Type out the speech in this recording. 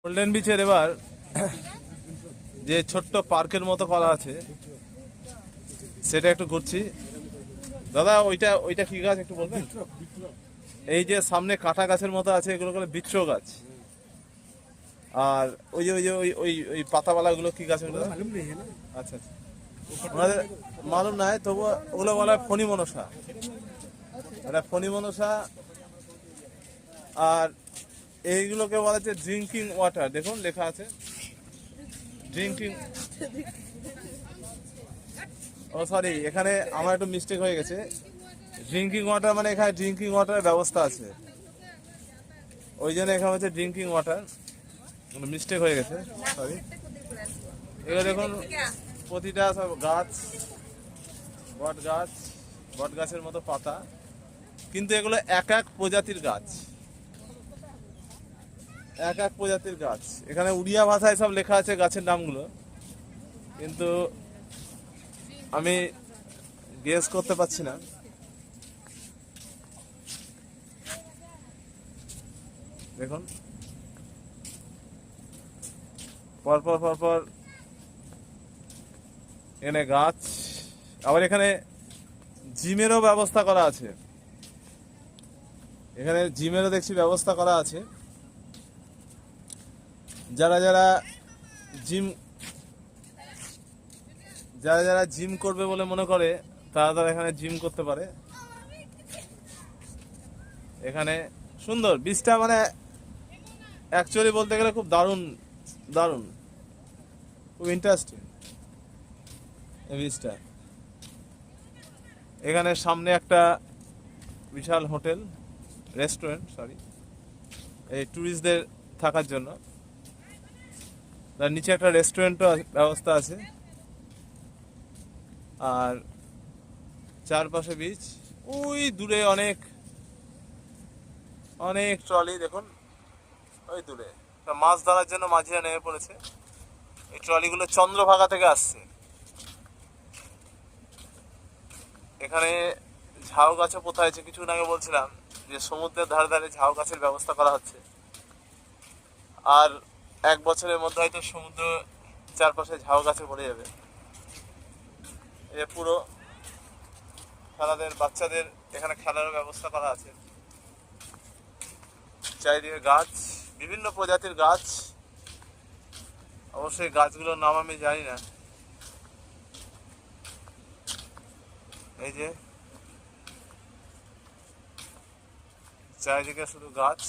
Golden বিচের এবার যে ছোট্ট পার্কের মতো করা আছে সেটা একটু ঘুরছি। দাদা ওইটা ওইটা কি গাছ একটু বলবেন? এই যে সামনে কাঁটা গাছের মতো আছে এগুলো বলে বৃক্ষ গাছ। আর ওই যে ওই যে ওই ওই ওই পাতাওয়ালাগুলো কি গাছ ওগুলো? আচ্ছা আচ্ছা, ওনাদের মালুম নাই, তবু ওগুলো বলা হয় ফণি মনসা। এটা ফণি মনসা। আর এইগুলোকে বলা হচ্ছে ড্রিঙ্কিং ওয়াটার। দেখুন লেখা আছে ড্রিঙ্কিং। ও সরি, এখানে আমার একটু মিস্টেক হয়ে গেছে। ড্রিঙ্কিং ওয়াটার মানে এখানে ড্রিঙ্কিং ওয়াটারের ব্যবস্থা আছে, ওই জন্য এখানে হচ্ছে ড্রিঙ্কিং ওয়াটার। মিস্টেক হয়ে গেছে, সরি। এগুলো দেখুন প্রতিটা সব গাছ, বট গাছ, বট গাছের মতো পাতা, কিন্তু এগুলো এক এক প্রজাতির গাছ, এক এক প্রজাতির গাছ। এখানে উড়িয়া ভাষায় সব লেখা আছে গাছের নামগুলো, কিন্তু আমি গেস করতে পারছি না। দেখুন পরপর পরপর এখানে গাছ। আবার এখানে জিমেরও ব্যবস্থা করা আছে, এখানে জিমেরও দেখছি ব্যবস্থা করা আছে। যারা যারা জিম যারা যারা জিম করবে বলে মনে করে তারা তারা এখানে জিম করতে পারে। এখানে সুন্দর বীজটা, মানে অ্যাকচুয়ালি বলতে গেলে খুব দারুণ দারুণ, খুব ইন্টারেস্টিং এই বীজটা। এখানে সামনে একটা বিশাল হোটেল, রেস্টুরেন্ট, সরি, এই ট্যুরিস্টদের থাকার জন্য। তার নিচে একটা রেস্টুরেন্টও ব্যবস্থা আছে, আর চারপাশে বিচ। ওই দূরে অনেক অনেক ট্রলি, দেখুন ওই দূরে মাছ ধরার জন্য মাঝিরা নেমে পড়েছে। এই ট্রলিগুলো চন্দ্রভাগা থেকে আসছে। এখানে ঝাউ গাছও পোতা হয়েছে। কিছুক্ষণ আগে বলছিলাম যে সমুদ্রের ধারে ধারে ঝাউ গাছের ব্যবস্থা করা হচ্ছে, আর 1 বছরের মধ্যে হয়তো সমুদ্র চারপাশে ঝাউ গাছে ভরে যাবে। এ পুরো খেলাদের বাচ্চাদের এখানে খেলার ব্যবস্থা করা আছে। চারিদিকে গাছ, বিভিন্ন প্রজাতির গাছ। অবশ্যই গাছগুলোর নাম আমি জানি না। এই যে চারিদিকে শুধু গাছ।